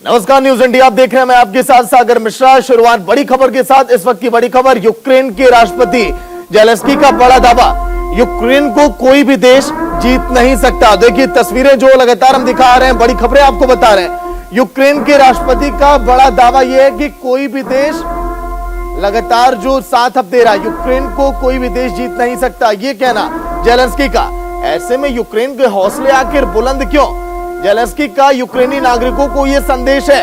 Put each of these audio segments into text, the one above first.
नमस्कार, news India आप देख रहे हैं। मैं आपके साथ सागर मिश्रा। शुरुआत बड़ी खबर के साथ। इस वक्त की बड़ी खबर, यूक्रेन के राष्ट्रपति जेलेंस्की का बड़ा दावा, यूक्रेन को कोई भी देश जीत नहीं सकता। देखिए तस्वीरें जो लगातार हम दिखा रहे हैं, बड़ी खबरें आपको बता रहे हैं। यूक्रेन के राष्ट्रपति का बड़ा दावा यह है कि कोई भी देश लगातार जो साथ अब दे रहा है, यूक्रेन को कोई भी देश जीत नहीं सकता, यह कहना जेलेंस्की का। ऐसे में यूक्रेन के हौसले आखिर बुलंद क्यों? जेलेंस्की का यूक्रेनी नागरिकों को यह संदेश है।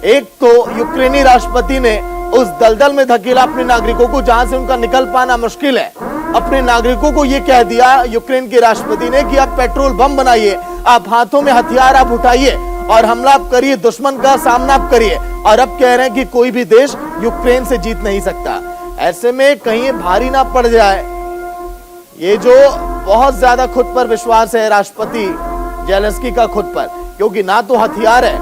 एक तो यूक्रेनी राष्ट्रपति ने उस दलदल में धकेला अपने नागरिकों को जहां से उनका निकल पाना मुश्किल है। अपने नागरिकों को यह कह दिया यूक्रेन के राष्ट्रपति ने कि आप पेट्रोल बम बनाइए, आप हाथों में हथियार आप उठाइए और हमला आप करिए, दुश्मन का सामना आप करिए। और अब कह रहे हैं कि कोई भी देश यूक्रेन से जीत नहीं सकता। ऐसे में कहीं भारी ना पड़ जाए ये जो बहुत ज्यादा खुद पर विश्वास है राष्ट्रपति जेलेंस्की का खुद पर, क्योंकि ना तो हथियार है,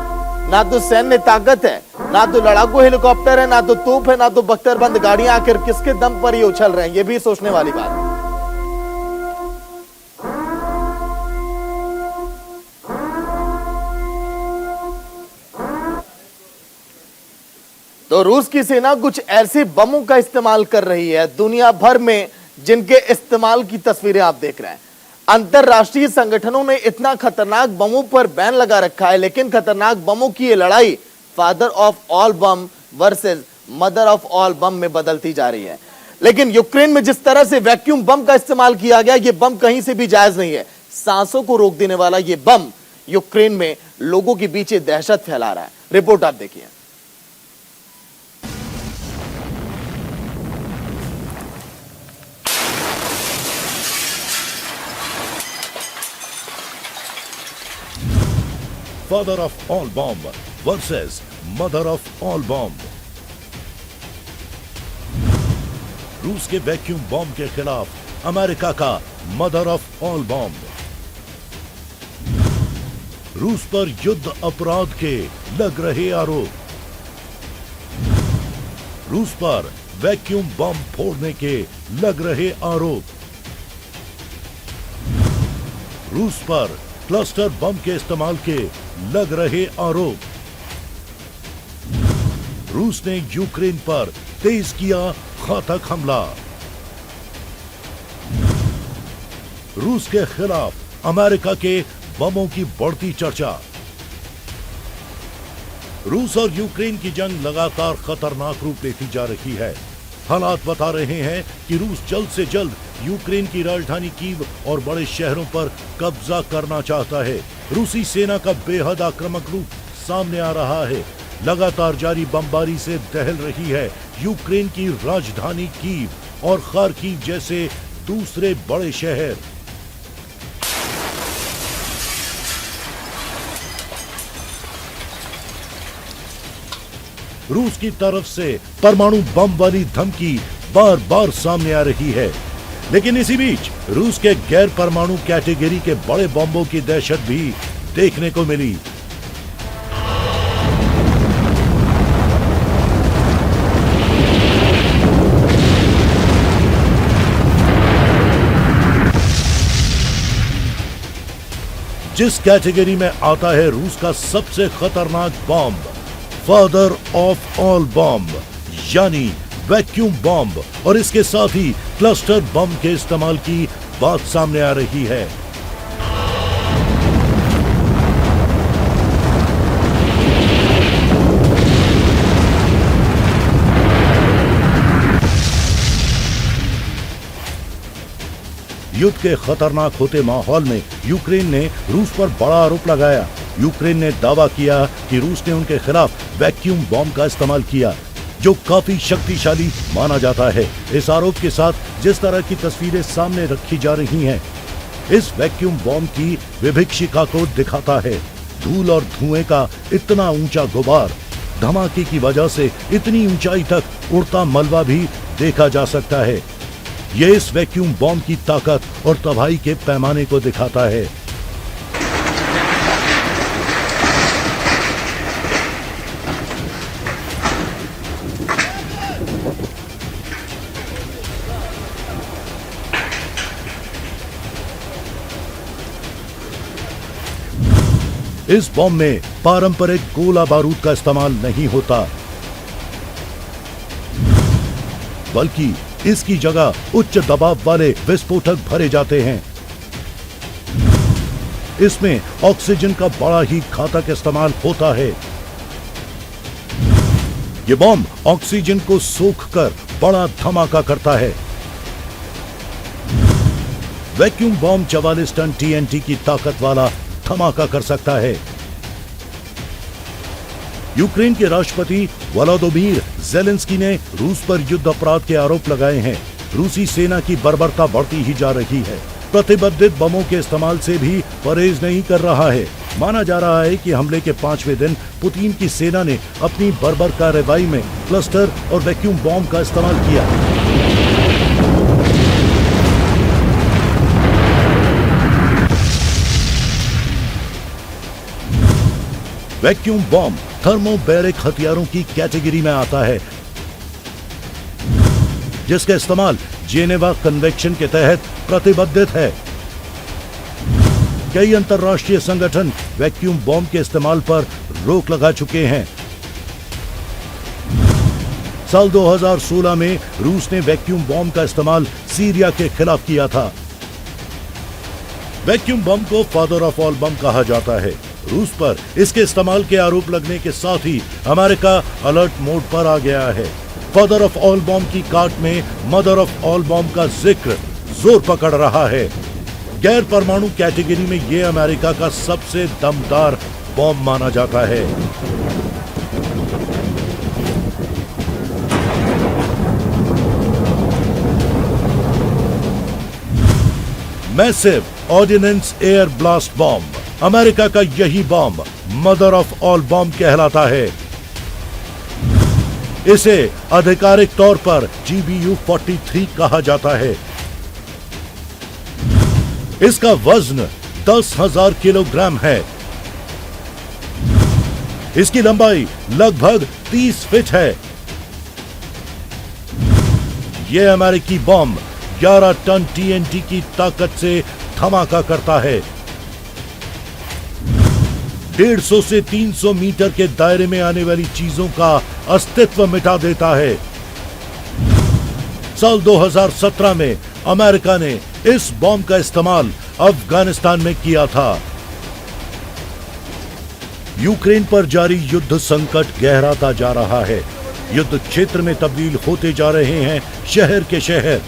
ना तो सैन्य ताकत है, ना तो लड़ाकू हेलीकॉप्टर है, ना तो तोप है, ना तो बख्तरबंद गाड़ियां। आखिर किसके दम पर ये उछल रहे हैं, ये भी सोचने वाली बात है। तो रूस की सेना कुछ ऐसे बमों का इस्तेमाल कर रही है दुनिया भर में, जिनके इस्तेमाल की तस्वीरें आप देख रहे हैं। अंतरराष्ट्रीय संगठनों ने इतना खतरनाक बमों पर बैन लगा रखा है, लेकिन खतरनाक बमों की ये लड़ाई father of all bomb versus mother of all bomb में बदलती जा रही है। लेकिन यूक्रेन में जिस तरह से वैक्यूम बम का इस्तेमाल किया गया, ये बम कहीं से भी जायज नहीं है। सांसों को रोक देने वाला ये बम यूक्रेन में लोगों के बीच दहशत फैला रहा है। रिपोर्ट आप देखिए। Father of all bomb versus mother of all bomb। रूस के वैक्यूम बॉम्ब के खिलाफ अमेरिका का मदर ऑफ ऑल बॉम्ब। रूस पर युद्ध अपराध के लग रहे आरोप। रूस पर वैक्यूम बम फोड़ने के लग रहे आरोप। रूस पर क्लस्टर बम के इस्तेमाल के लग रहे आरोप। रूस ने यूक्रेन पर तेज किया घातक हमला। रूस के खिलाफ अमेरिका के बमों की बढ़ती चर्चा। रूस और यूक्रेन की जंग लगातार खतरनाक रूप लेती जा रही है। हालात बता रहे हैं कि रूस जल्द से जल्द यूक्रेन की राजधानी कीव और बड़े शहरों पर कब्जा करना चाहता है। रूसी सेना का बेहद आक्रामक रूप सामने आ रहा है। लगातार जारी बमबारी से दहल रही है यूक्रेन की राजधानी कीव और खार्किव जैसे दूसरे बड़े शहर। रूस की तरफ से परमाणु बम वाली धमकी बार बार सामने आ रही है, लेकिन इसी बीच रूस के गैर परमाणु कैटेगरी के बड़े बम्बों की दहशत भी देखने को मिली। जिस कैटेगरी में आता है रूस का सबसे खतरनाक bomb, father of all bomb यानी वैक्यूम बॉम्ब, और इसके साथ ही क्लस्टर बम के इस्तेमाल की बात सामने आ रही है। युद्ध के खतरनाक होते माहौल में यूक्रेन ने रूस पर बड़ा आरोप लगाया। यूक्रेन ने दावा किया कि रूस ने उनके खिलाफ वैक्यूम बॉम्ब का इस्तेमाल किया, जो काफी शक्तिशाली माना जाता है। इस आरोप के साथ जिस तरह की तस्वीरें सामने रखी जा रही हैं, इस वैक्यूम बॉम्ब की विभीषिका को दिखाता है। धूल और धुएं का इतना ऊंचा गुबार, धमाके की वजह से इतनी ऊंचाई तक उड़ता मलबा भी देखा जा सकता है। यह इस वैक्यूम बॉम्ब की ताकत और तबाही के पैमाने को दिखाता है। इस बम में पारंपरिक गोला बारूद का इस्तेमाल नहीं होता, बल्कि इसकी जगह उच्च दबाव वाले विस्फोटक भरे जाते हैं। इसमें ऑक्सीजन का बड़ा ही घातक इस्तेमाल होता है। ये बम ऑक्सीजन को सोखकर बड़ा धमाका करता है। वैक्यूम बम 44 टन TNT की ताकत वाला धमाका कर सकता है। यूक्रेन के राष्ट्रपति वोलोदिमीर ज़ेलेंस्की ने रूस पर युद्ध अपराध के आरोप लगाए हैं। रूसी सेना की बर्बरता बढ़ती ही जा रही है। प्रतिबंधित बमों के इस्तेमाल से भी परहेज नहीं कर रहा है। माना जा रहा है कि हमले के 5वें दिन पुतिन की सेना ने अपनी बर्बर कार्रवाई में क्लस्टर और वैक्यूम बम का इस्तेमाल किया। वैक्यूम बम थर्मोबैरिक हथियारों की कैटेगरी में आता है, जिसका इस्तेमाल जेनेवा कन्वेंशन के तहत प्रतिबंधित है। कई अंतर्राष्ट्रीय संगठन वैक्यूम बम के इस्तेमाल पर रोक लगा चुके हैं। साल 2016 में रूस ने वैक्यूम बम का इस्तेमाल सीरिया के खिलाफ किया था। वैक्यूम बम को फादर ऑफ ऑल बम कहा जाता है। रूस पर इसके इस्तेमाल के आरोप लगने के साथ ही अमेरिका अलर्ट मोड पर आ गया है। फादर ऑफ ऑल बम की काट में मदर ऑफ ऑल बम का जिक्र जोर पकड़ रहा है। गैर परमाणु कैटेगरी में यह अमेरिका का सबसे दमदार बम माना जाता है। मैसिव ऑर्डिनेंस एयर ब्लास्ट बम, अमेरिका का यही बम मदर ऑफ ऑल बम कहलाता है। इसे आधिकारिक तौर पर GBU-43 कहा जाता है। इसका वजन 10,000 किलोग्राम है। इसकी लंबाई लगभग 30 फीट है। यह अमेरिकी बम 11 टन TNT की ताकत से धमाका करता है। 150 से 300 मीटर के दायरे में आने वाली चीजों का अस्तित्व मिटा देता है। साल 2017 में अमेरिका ने इस बम का इस्तेमाल अफगानिस्तान में किया था। यूक्रेन पर जारी युद्ध संकट गहराता जा रहा है। युद्ध क्षेत्र में तब्दील होते जा रहे हैं शहर के शहर।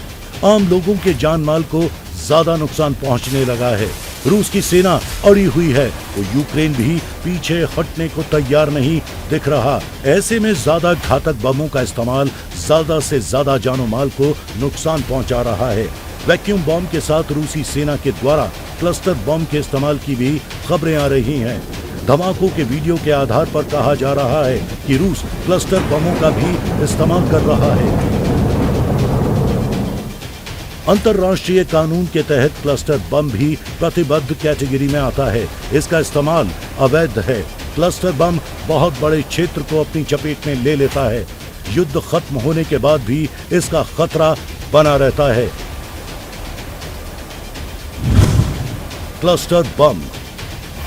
आम लोगों के जान माल को ज्यादा नुकसान पहुंचने लगा है। रूस की सेना अड़ी हुई है तो यूक्रेन भी पीछे हटने को तैयार नहीं दिख रहा। ऐसे में ज्यादा घातक बमों का इस्तेमाल ज्यादा से ज्यादा जानो माल को नुकसान पहुंचा रहा है। वैक्यूम बम के साथ रूसी सेना के द्वारा क्लस्टर बम के इस्तेमाल की भी खबरें आ रही हैं। धमाकों के वीडियो के आधार पर कहा जा रहा है कि रूस क्लस्टर बमों का भी इस्तेमाल कर रहा है। अंतर्राष्ट्रीय कानून के तहत क्लस्टर बम भी प्रतिबद्ध कैटेगरी में आता है। इसका इस्तेमाल अवैध है। क्लस्टर बम बहुत बड़े क्षेत्र को अपनी चपेट में ले लेता है। युद्ध खत्म होने के बाद भी इसका खतरा बना रहता है। क्लस्टर बम,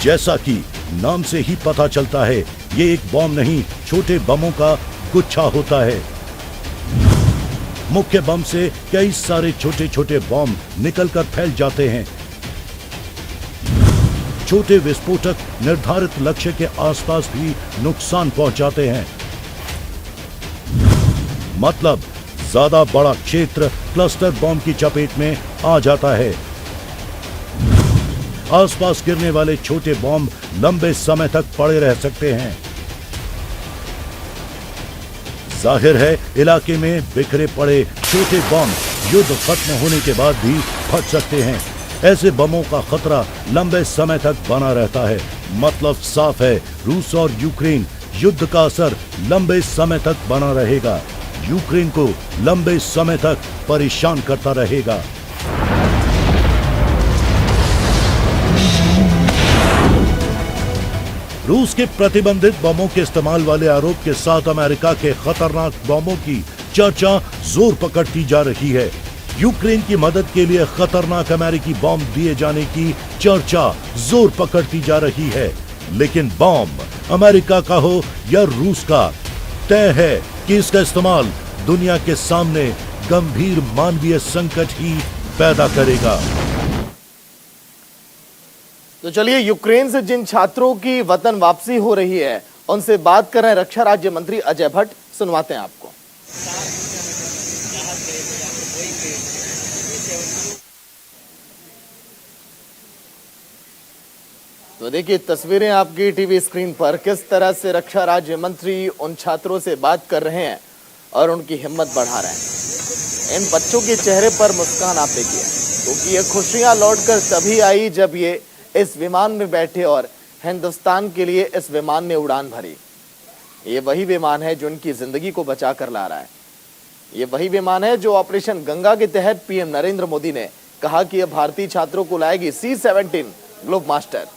जैसा कि नाम से ही पता चलता है, ये एक बम नहीं, छोटे बमों का गुच्छा होता है। मुख्य बम से कई सारे छोटे छोटे बम निकलकर फैल जाते हैं। छोटे विस्फोटक निर्धारित लक्ष्य के आसपास भी नुकसान पहुंचाते हैं। मतलब ज्यादा बड़ा क्षेत्र क्लस्टर बम की चपेट में आ जाता है। आसपास गिरने वाले छोटे बम लंबे समय तक पड़े रह सकते हैं। जाहिर है इलाके में बिखरे पड़े छोटे बम युद्ध खत्म होने के बाद भी फट सकते हैं। ऐसे बमों का खतरा लंबे समय तक बना रहता है। मतलब साफ है, रूस और यूक्रेन युद्ध का असर लंबे समय तक बना रहेगा। यूक्रेन को लंबे समय तक परेशान करता रहेगा। रूस के प्रतिबंधित बमों के इस्तेमाल वाले आरोप के साथ अमेरिका के खतरनाक बमों की चर्चा जोर पकड़ती जा रही है। यूक्रेन की मदद के लिए खतरनाक अमेरिकी बम दिए जाने की चर्चा जोर पकड़ती जा रही है। लेकिन बॉम्ब अमेरिका का हो या रूस का, तय है कि इसका इस्तेमाल दुनिया के सामने गंभीर मानवीय संकट ही पैदा करेगा। तो चलिए, यूक्रेन से जिन छात्रों की वतन वापसी हो रही है उनसे बात कर रहे हैं रक्षा राज्य मंत्री अजय भट्ट। सुनवाते हैं आपको। तो देखिए तस्वीरें आपकी टीवी स्क्रीन पर, किस तरह से रक्षा राज्य मंत्री उन छात्रों से बात कर रहे हैं और उनकी हिम्मत बढ़ा रहे हैं। इन बच्चों के चेहरे पर मुस्कान आप देखिए, क्योंकि ये खुशियां लौटकर तभी आई जब ये इस विमान में बैठे और हिंदुस्तान के लिए इस विमान ने उड़ान भरी। ये वही विमान है जो उनकी जिंदगी को बचा कर ला रहा है। ये वही विमान है जो ऑपरेशन गंगा के तहत पीएम नरेंद्र मोदी ने कहा कि यह भारतीय छात्रों को लाएगी C-17 ग्लोब मास्टर।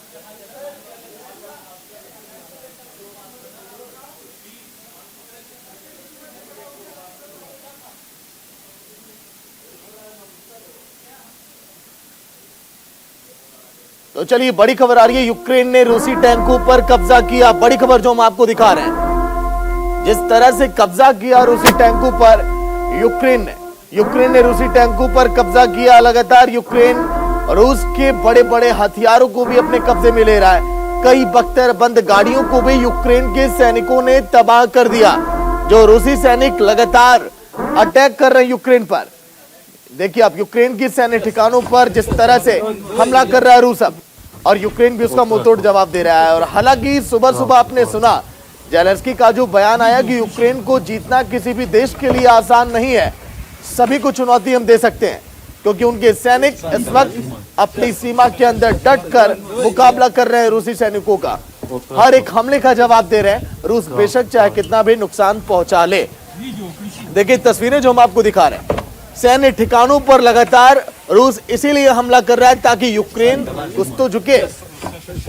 तो चलिए, बड़ी खबर आ रही है, यूक्रेन ने रूसी टैंकों पर कब्जा किया। बड़ी खबर जो हम आपको दिखा रहे हैं, जिस तरह से कब्जा किया रूसी टैंकों पर यूक्रेन ने रूसी टैंकों पर कब्जा किया। लगातार यूक्रेन रूस के बड़े बड़े हथियारों को भी अपने कब्जे में ले रहा है। कई बख्तरबंद गाड़ियों को भी यूक्रेन के सैनिकों ने तबाह कर दिया। जो रूसी सैनिक लगातार अटैक कर रहे हैं यूक्रेन पर, देखिए आप, यूक्रेन की सैन्य ठिकानों पर जिस तरह से हमला कर रहा है रूस अब, और यूक्रेन भी उसका मुंहतोड़ जवाब दे रहा है। और हालांकि सुबह सुबह आपने सुना जेलेंस्की का जो बयान आया कि यूक्रेन को जीतना किसी भी देश के लिए आसान नहीं है, सभी को चुनौती हम दे सकते हैं, क्योंकि उनके सैनिक इस वक्त अपनी सीमा के अंदर डट कर मुकाबला कर रहे हैं रूसी सैनिकों का। हर एक हमले का जवाब दे रहे हैं रूस, बेशक चाहे कितना भी नुकसान पहुंचा ले। देखिए तस्वीरें जो हम आपको दिखा रहे हैं, सैन्य ठिकानों पर लगातार रूस इसीलिए हमला कर रहा है ताकि यूक्रेन कुछ तो झुके।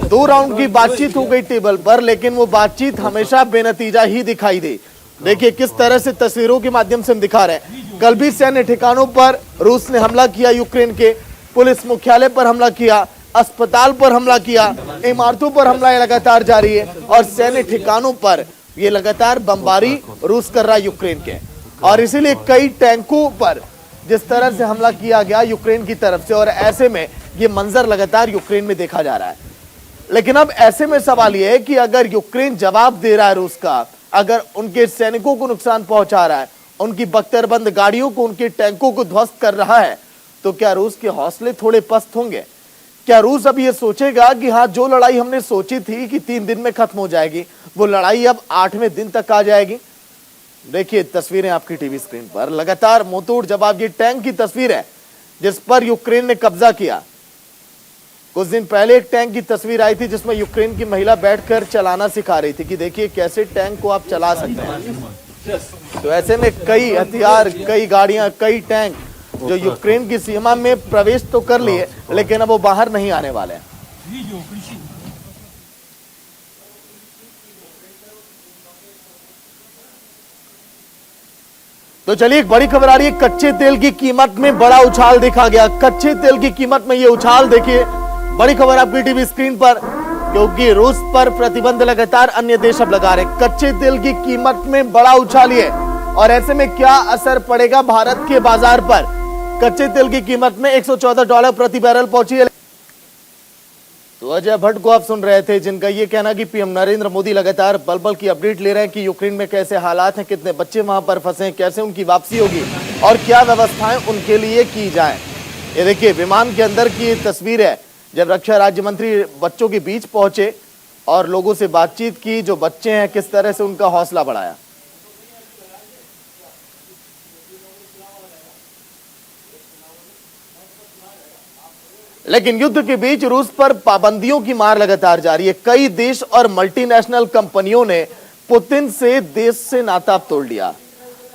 2 राउंड की बातचीत हो गई टेबल पर, लेकिन वो बातचीत हमेशा बेनतीजा ही दिखाई दी। देखिए किस तरह से तस्वीरों के माध्यम से हम दिखा रहे हैं। कल भी सैन्य ठिकानों पर रूस ने हमला किया, यूक्रेन के पुलिस मुख्यालय पर हमला किया, अस्पताल पर हमला किया, इमारतों पर हमला लगातार जारी है, और सैन्य ठिकानों पर ये लगातार बमबारी रूस कर रहा है यूक्रेन के। और इसीलिए कई टैंकों पर जिस तरह से हमला किया गया यूक्रेन की तरफ से, और ऐसे में ये मंजर लगातार यूक्रेन में देखा जा रहा है। लेकिन अब ऐसे में सवाल ये है कि अगर यूक्रेन जवाब दे रहा है रूस का, अगर उनके सैनिकों को नुकसान पहुंचा रहा है, उनकी बख्तरबंद गाड़ियों को, उनके टैंकों को ध्वस्त कर रहा है, तो क्या रूस के हौसले थोड़े पस्त होंगे? क्या रूस अब ये सोचेगा कि हाँ, जो लड़ाई हमने सोची थी कि 3 दिन में खत्म हो जाएगी, वो लड़ाई अब 8वें दिन तक आ जाएगी? देखिए तस्वीरें आपकी टीवी स्क्रीन पर, लगातार मुंहतोड़ जवाब। ये टैंक की तस्वीर है जिस पर यूक्रेन ने कब्जा किया। कुछ दिन पहले एक टैंक की तस्वीर आई थी जिसमें यूक्रेन की महिला बैठकर चलाना सिखा रही थी कि देखिए कैसे टैंक को आप चला सकते हैं। तो ऐसे में कई हथियार, कई गाड़ियां, कई टैंक जो यूक्रेन की सीमा में प्रवेश तो कर लिए, लेकिन अब वो बाहर नहीं आने वाले हैं। तो चलिए, एक बड़ी खबर आ रही है, कच्चे तेल की कीमत में बड़ा उछाल देखा गया। कच्चे तेल की कीमत में ये उछाल देखिए, बड़ी खबर आपकी टीवी स्क्रीन पर, क्योंकि रूस पर प्रतिबंध लगातार अन्य देश अब लगा रहे। कच्चे तेल की कीमत में बड़ा उछाल है, और ऐसे में क्या असर पड़ेगा भारत के बाजार पर? कच्चे तेल की कीमत में $114 प्रति बैरल पहुंची है। तो अजय भट्ट को आप सुन रहे थे, जिनका ये कहना कि पीएम नरेंद्र मोदी लगातार पल पल की अपडेट ले रहे हैं कि यूक्रेन में कैसे हालात हैं, कितने बच्चे वहां पर फंसे हैं, कैसे उनकी वापसी होगी और क्या व्यवस्थाएं उनके लिए की जाएं। ये देखिए विमान के अंदर की ये तस्वीर है, जब रक्षा राज्य मंत्री बच्चों के बीच पहुंचे और लोगों से बातचीत की। जो बच्चे हैं किस तरह से उनका हौसला बढ़ाया। लेकिन युद्ध के बीच रूस पर पाबंदियों की मार लगातार जारी है। कई देश और मल्टीनेशनल कंपनियों ने पुतिन से देश से नाता तोड़ लिया।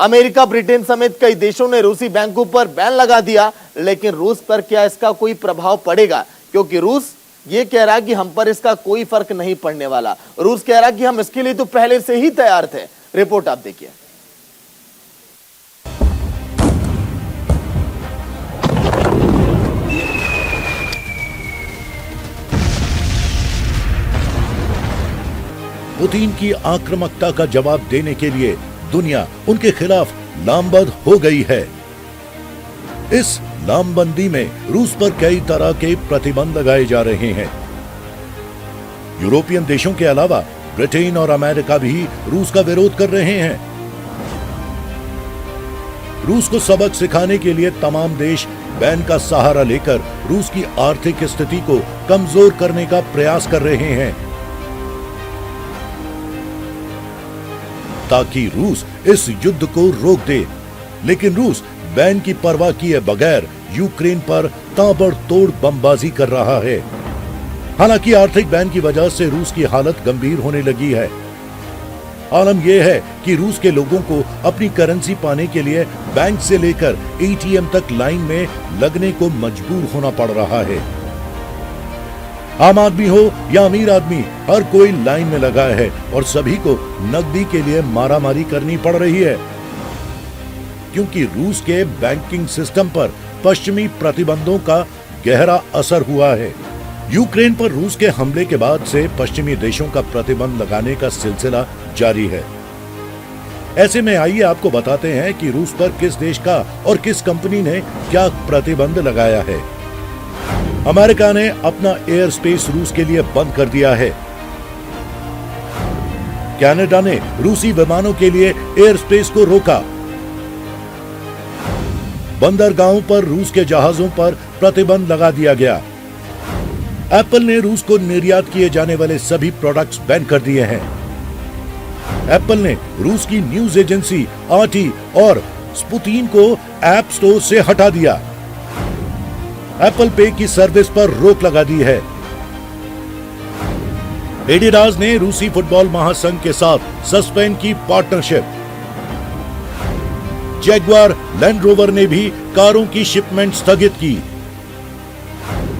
अमेरिका, ब्रिटेन समेत कई देशों ने रूसी बैंकों पर बैन लगा दिया। लेकिन रूस पर क्या इसका कोई प्रभाव पड़ेगा? क्योंकि रूस ये कह रहा है कि हम पर इसका कोई फर्क नहीं पड़ने वाला। रूस कह रहा है कि हम इसके लिए तो पहले से ही तैयार थे। रिपोर्ट आप देखिए। पुतिन की आक्रामकता का जवाब देने के लिए दुनिया उनके खिलाफ लामबंद हो गई है। इस लामबंदी में रूस पर कई तरह के प्रतिबंध लगाए जा रहे हैं। यूरोपियन देशों के अलावा ब्रिटेन और अमेरिका भी रूस का विरोध कर रहे हैं। रूस को सबक सिखाने के लिए तमाम देश बैन का सहारा लेकर रूस की आर्थिक स्थिति को कमजोर करने का प्रयास कर रहे हैं, ताकि रूस इस युद्ध को रोक दे। लेकिन रूस बैन की परवाह किए बगैर यूक्रेन पर ताबड़तोड़ बमबाजी कर रहा है। हालांकि आर्थिक बैन की वजह से रूस की हालत गंभीर होने लगी है। आलम यह है कि रूस के लोगों को अपनी करेंसी पाने के लिए बैंक से लेकर एटीएम तक लाइन में लगने को मजबूर होना पड़ रहा है। आम आदमी हो या अमीर आदमी, हर कोई लाइन में लगा है और सभी को नकदी के लिए मारामारी करनी पड़ रही है, क्योंकि रूस के बैंकिंग सिस्टम पर पश्चिमी प्रतिबंधों का गहरा असर हुआ है। यूक्रेन पर रूस के हमले के बाद से पश्चिमी देशों का प्रतिबंध लगाने का सिलसिला जारी है। ऐसे में आइए आपको बताते हैं कि रूस पर किस देश का और किस कंपनी ने क्या प्रतिबंध लगाया है। अमेरिका ने अपना एयर स्पेस रूस के लिए बंद कर दिया है। कनाडा ने रूसी विमानों के लिए एयर स्पेस को रोका। बंदरगाहों पर रूस के जहाजों पर प्रतिबंध लगा दिया गया। एप्पल ने रूस को निर्यात किए जाने वाले सभी प्रोडक्ट्स बैन कर दिए हैं। एप्पल ने रूस की न्यूज एजेंसी आरटी और स्पुतिन को ऐप स्टोर से हटा दिया। एप्पल पे की सर्विस पर रोक लगा दी है। एडिडास ने रूसी फुटबॉल महासंघ के साथ सस्पेंड की पार्टनरशिप। जैगुआर लैंड रोवर ने भी कारों की शिपमेंट स्थगित की।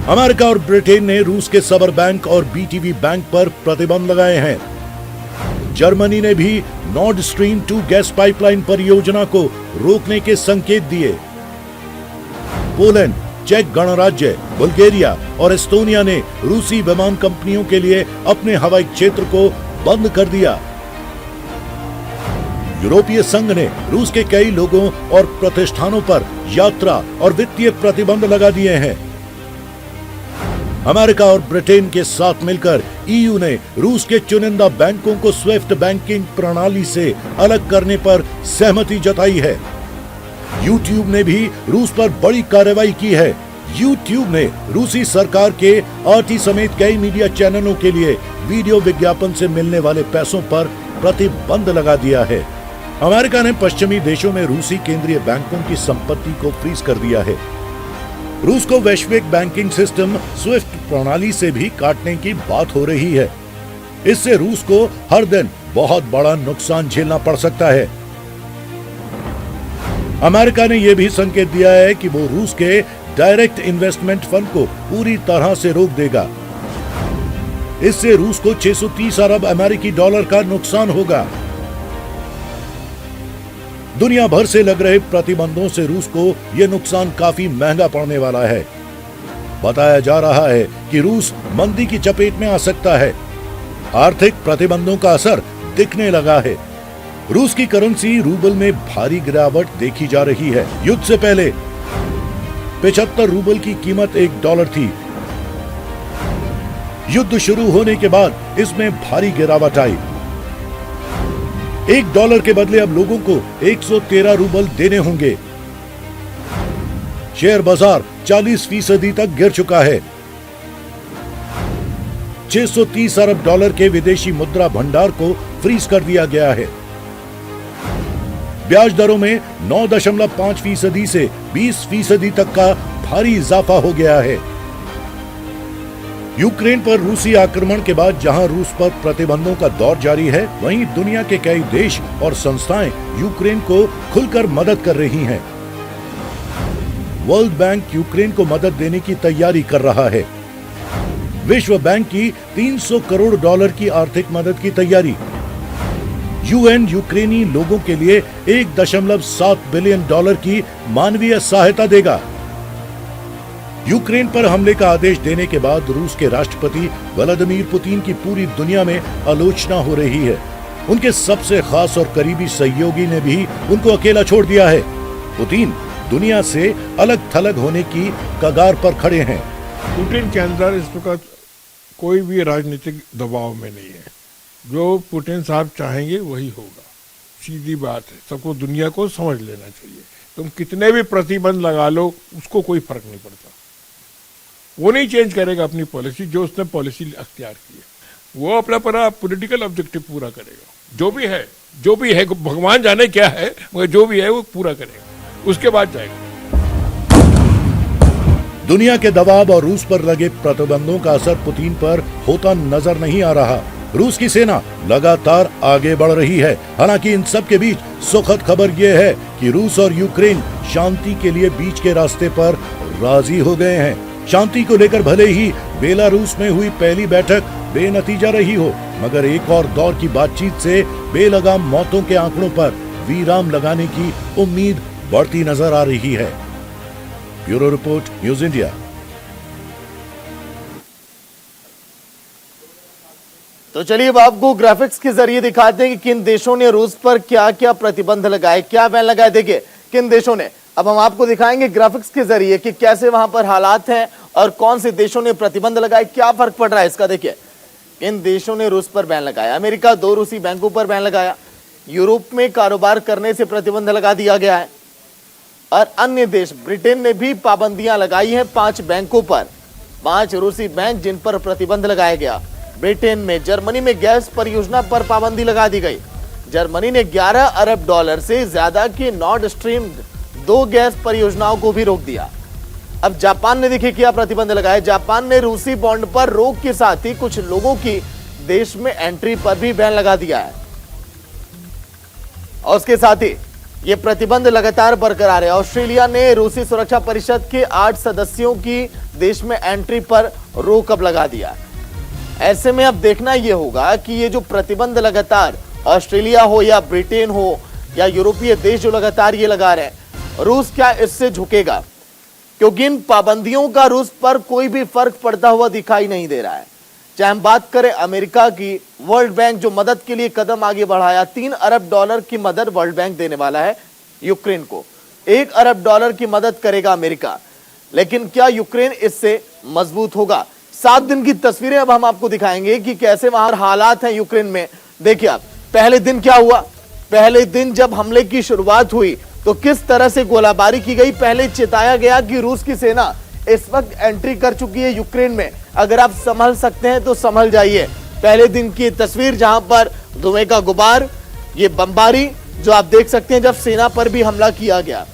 अमेरिका और ब्रिटेन ने रूस के सबर बैंक और बीटीवी बैंक पर प्रतिबंध लगाए हैं। जर्मनी ने भी नॉर्ड स्ट्रीम 2 गैस पाइपलाइन परियोजना को रोकने के संकेत दिए। पोलैंड, चेक गणराज्य, बुल्गारिया और एस्टोनिया ने रूसी विमान कंपनियों के लिए अपने हवाई क्षेत्र को बंद कर दिया। यूरोपीय संघ ने रूस के कई लोगों और प्रतिष्ठानों पर यात्रा और वित्तीय प्रतिबंध लगा दिए हैं। अमेरिका और ब्रिटेन के साथ मिलकर ईयू ने रूस के चुनिंदा बैंकों को स्विफ्ट बैंकिंग प्रणाली से अलग करने पर सहमति जताई है। यूट्यूब ने भी रूस पर बड़ी कार्रवाई की है। यूट्यूब ने रूसी सरकार के आरटी समेत कई मीडिया चैनलों के लिए वीडियो विज्ञापन से मिलने वाले पैसों पर प्रतिबंध लगा दिया है। अमेरिका ने पश्चिमी देशों में रूसी केंद्रीय बैंकों की संपत्ति को फ्रीज कर दिया है। रूस को वैश्विक बैंकिंग सिस्टम स्विफ्ट प्रणाली से भी काटने की बात हो रही है। इससे रूस को हर दिन बहुत बड़ा नुकसान झेलना पड़ सकता है। अमेरिका ने यह भी संकेत दिया है कि वो रूस के डायरेक्ट इन्वेस्टमेंट फंड को पूरी तरह से रोक देगा। इससे रूस को 630 अरब अमेरिकी डॉलर का नुकसान होगा। दुनिया भर से लग रहे प्रतिबंधों से रूस को यह नुकसान काफी महंगा पड़ने वाला है। बताया जा रहा है कि रूस मंदी की चपेट में आ सकता है। आर्थिक प्रतिबंधों का असर दिखने लगा है। रूस की करेंसी रूबल में भारी गिरावट देखी जा रही है। युद्ध से पहले 75 रूबल की कीमत $1 थी। युद्ध शुरू होने के बाद इसमें भारी गिरावट आई। $1 के बदले अब लोगों को 113 रूबल देने होंगे। शेयर बाजार 40% तक गिर चुका है। 630 अरब डॉलर के विदेशी मुद्रा भंडार को फ्रीज कर दिया गया है। ब्याज दरों में 9.5% से 20% तक का भारी इजाफा हो गया है। यूक्रेन पर रूसी आक्रमण के बाद जहां रूस पर प्रतिबंधों का दौर जारी है, वहीं दुनिया के कई देश और संस्थाएं यूक्रेन को खुलकर मदद कर रही हैं। वर्ल्ड बैंक यूक्रेन को मदद देने की तैयारी कर रहा है। विश्व बैंक की $300 करोड़ की आर्थिक मदद की तैयारी। यूएन यूक्रेनी लोगों के लिए $1.7 बिलियन की मानवीय सहायता देगा। यूक्रेन पर हमले का आदेश देने के बाद रूस के राष्ट्रपति व्लादिमीर पुतिन की पूरी दुनिया में आलोचना हो रही है। उनके सबसे खास और करीबी सहयोगी ने भी उनको अकेला छोड़ दिया है। पुतिन दुनिया से अलग थलग होने की कगार पर खड़े हैं। पुतिन के अंदर इस वक्त कोई भी राजनीतिक दबाव में नहीं है। जो पुतिन साहब चाहेंगे वही होगा, सीधी बात है। सबको दुनिया को समझ लेना चाहिए। तुम कितने भी प्रतिबंध लगा लो, उसको कोई फर्क नहीं पड़ता। वो नहीं चेंज करेगा अपनी पॉलिसी, जो उसने पॉलिसी अख्तियार की है। वो अपना पॉलिटिकल ऑब्जेक्टिव पूरा करेगा। जो भी है भगवान जाने क्या है, मगर जो भी है वो पूरा करेगा, उसके बाद जाएगा। दुनिया के दबाव और रूस पर लगे प्रतिबंधों का असर पुतिन पर होता नजर नहीं आ रहा। रूस की सेना लगातार आगे बढ़ रही है। हालांकि इन सब के बीच सुखद खबर यह है कि रूस और यूक्रेन शांति के लिए बीच के रास्ते पर राजी हो गए हैं। शांति को लेकर भले ही बेलारूस में हुई पहली बैठक बेनतीजा रही हो, मगर एक और दौर की बातचीत से बेलगाम मौतों के आंकड़ों पर विराम लगाने की उम्मीद बढ़ती नजर आ रही है। Bureau report, news India. तो चलिए अब आपको ग्राफिक्स के जरिए दिखाते हैं कि किन देशों ने रूस पर क्या क्या प्रतिबंध लगाए, क्या बैन लगाए। देखिए किन देशों ने, अब हम आपको दिखाएंगे ग्राफिक्स के जरिए कि कैसे वहां पर हालात हैं और कौन से देशों ने प्रतिबंध लगाए, क्या फर्क पड़ रहा है इसका। देखिए किन देशों ने रूस पर बैन लगाया। अमेरिका 2 रूसी बैंकों पर बैन लगाया। यूरोप में कारोबार करने से प्रतिबंध लगा दिया गया है। और अन्य देश, ब्रिटेन ने भी पाबंदियां लगाई हैं 5 बैंकों पर, 5 रूसी बैंक जिन पर प्रतिबंध लगाया गया। ब्रिटेन में, जर्मनी में गैस परियोजना पर पाबंदी लगा दी गई। जर्मनी ने 11 अरब डॉलर से ज्यादा की नॉर्ड स्ट्रीम 2 गैस परियोजनाओं को भी रोक दिया। अब जापान ने देखिए क्या प्रतिबंध लगाया। जापान ने रूसी बॉन्ड पर रोक के साथ ही कुछ लोगों की देश में एंट्री पर भी बैन लगा दिया है। और उसके साथ ही ये प्रतिबंध लगातार बरकरार है। ऑस्ट्रेलिया ने रूसी सुरक्षा परिषद के 8 सदस्यों की देश में एंट्री पर रोक अब लगा दिया। ऐसे में अब देखना यह होगा कि ये जो प्रतिबंध लगातार ऑस्ट्रेलिया हो या ब्रिटेन हो या यूरोपीय देश जो लगातार ये लगा रहे हैं, रूस क्या इससे झुकेगा, क्योंकि इन पाबंदियों का रूस पर कोई भी फर्क पड़ता हुआ दिखाई नहीं दे रहा है। चाहे हम बात करें अमेरिका की, वर्ल्ड बैंक जो मदद के लिए कदम आगे बढ़ाया, 3 अरब डॉलर की मदद वर्ल्ड बैंक देने वाला है यूक्रेन को। 1 अरब डॉलर की मदद करेगा अमेरिका, लेकिन क्या यूक्रेन इससे मजबूत होगा। 7 दिन की तस्वीरें अब हम आपको दिखाएंगे कि कैसे वहां हालात हैं यूक्रेन में। देखिए आप, पहले दिन क्या हुआ। पहले दिन जब हमले की शुरुआत हुई तो किस तरह से गोलाबारी की गई। पहले चेताया गया कि रूस की सेना इस वक्त एंट्री कर चुकी है यूक्रेन में, अगर आप संभल सकते हैं तो संभल जाइए। पहले दिन की तस्वीर जहां पर धुएं का गुबार, ये बमबारी जो आप देख सकते हैं जब सेना पर भी हमला किया गया।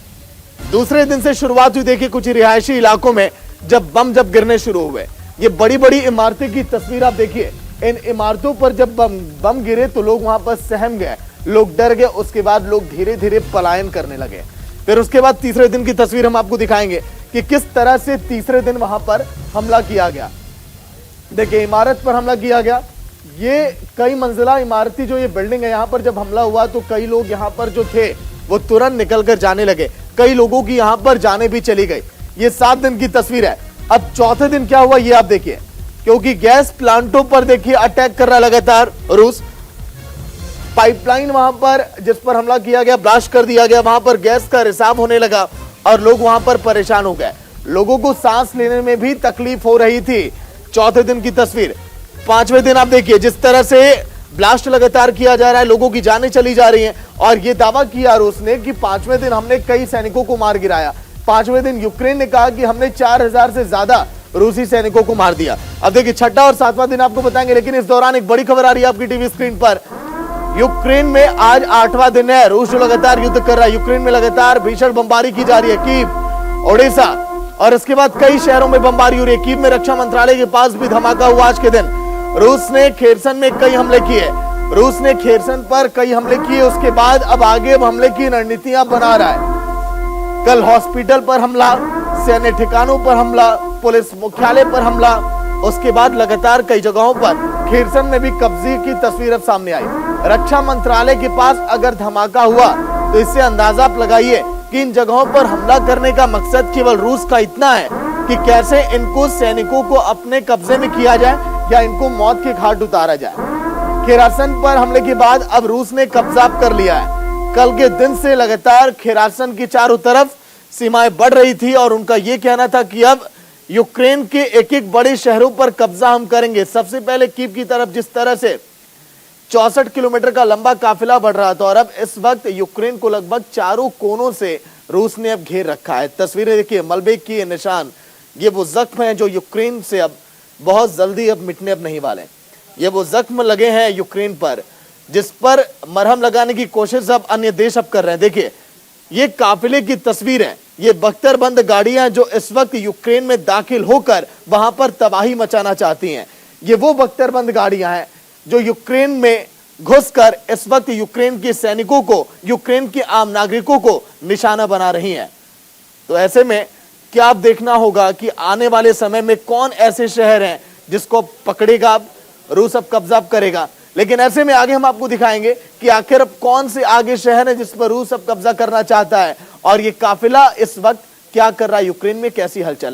दूसरे दिन से शुरुआत हुई, देखिए कुछ रिहायशी इलाकों में जब बम गिरने शुरू हुए। ये बड़ी बड़ी इमारतें की तस्वीर आप देखिए। इन इमारतों पर जब बम गिरे तो लोग वहां पर सहम गए, लोग डर गए। उसके बाद लोग धीरे धीरे पलायन करने लगे। फिर उसके बाद तीसरे दिन की तस्वीर हम आपको दिखाएंगे कि किस तरह से तीसरे दिन वहां पर हमला किया गया। देखिए इमारत पर हमला किया गया। ये कई मंजिला इमारती जो ये बिल्डिंग है, यहां पर जब हमला हुआ तो कई लोग यहां पर जो थे वो तुरंत निकल कर जाने लगे। कई लोगों की यहां पर जाने भी चली गई। ये 7 दिन की तस्वीर है। अब चौथे दिन क्या हुआ ये आप देखिए, क्योंकि गैस प्लांटों पर देखिए अटैक कर रहा लगातार रूस। पाइपलाइन वहां पर जिस पर हमला किया गया, ब्लास्ट कर दिया गया, वहां पर गैस का रिसाव होने लगा और लोग वहां पर परेशान हो गए। लोगों को सांस लेने में भी तकलीफ हो रही थी। चौथे दिन की तस्वीर। 5वें दिन आप देखिए जिस तरह से ब्लास्ट लगातार किया जा रहा है, लोगों की जानें चली जा रही हैं। और यह दावा किया रूस ने कि 5वें दिन हमने कई सैनिकों को मार गिराया। 5वें दिन यूक्रेन ने कहा कि हमने 4000 से ज्यादा रूसी सैनिकों को मार दिया। अब देखिए 6वां और 7वां दिन आपको बताएंगे, लेकिन इस दौरान एक बड़ी खबर आ रही है आपकी टीवी स्क्रीन पर। यूक्रेन में आज 8वां दिन है। रूस जो लगातार युद्ध कर रहा है, यूक्रेन में लगातार भीषण बमबारी की जा रही है। कीव, ओडेसा और इसके बाद कई शहरों में बमबारी हो रही है। कीव में रक्षा मंत्रालय के पास भी धमाका हुआ आज के दिन। रूस ने खेरसन में कई हमले किए। रूस ने खेरसन पर कई हमले किए। उसके बाद अब आगे हमले की रणनीतियां बना रहा है। कल हॉस्पिटल पर हमला, सैन्य ठिकानों पर हमला, पुलिस मुख्यालय पर हमला। उसके बाद लगातार कई जगहों पर खेरसन में भी कब्जे की तस्वीर अब सामने आई। रक्षा मंत्रालय के पास अगर धमाका हुआ तो इससे अंदाजा आप लगाइए कि इन जगहों पर हमला करने का मकसद केवल रूस का इतना है कि कैसे इनको सैनिकों को अपने कब्जे में किया जाए या इनको मौत के घाट उतारा जाए। खेरासन पर हमले के बाद अब रूस ने कब्जा कर लिया है। कल के दिन से लगातार खेरासन की चारों तरफ सीमाएं बढ़ रही थी और उनका यह कहना था कि अब यूक्रेन के एक एक बड़े शहरों पर कब्जा हम करेंगे। सबसे पहले कीव की तरफ जिस तरह से 64 किलोमीटर का लंबा काफिला बढ़ रहा था और अब इस वक्त यूक्रेन को लगभग चारों कोनों से रूस ने अब घेर रखा है। तस्वीरें देखिए, मलबे के ये निशान, ये वो जख्म है जो यूक्रेन से अब बहुत जल्दी अब मिटने अब नहीं वाले। ये वो जख्म लगे हैं यूक्रेन पर जिस पर मरहम लगाने की कोशिश अब अन्य देश अब कर रहे हैं। देखिए, ये काफिले की तस्वीर है, ये बख्तरबंद गाड़ियां जो इस वक्त यूक्रेन में दाखिल होकर वहां पर तबाही मचाना चाहती हैं। ये वो बख्तरबंद गाड़ियां हैं जो यूक्रेन में घुसकर इस वक्त यूक्रेन के सैनिकों को, यूक्रेन के आम नागरिकों को निशाना बना रही हैं। तो ऐसे में क्या अब देखना होगा कि आने वाले समय में कौन ऐसे शहर हैं जिसको पकड़ेगा अब रूस, अब कब्जा करेगा। लेकिन ऐसे में आगे हम आपको दिखाएंगे कि आखिर अब कौन से आगे शहर है जिस पर रूस अब कब्जा करना चाहता है और ये काफिला इस वक्त क्या कर रहा है यूक्रेन में, कैसी हलचल है।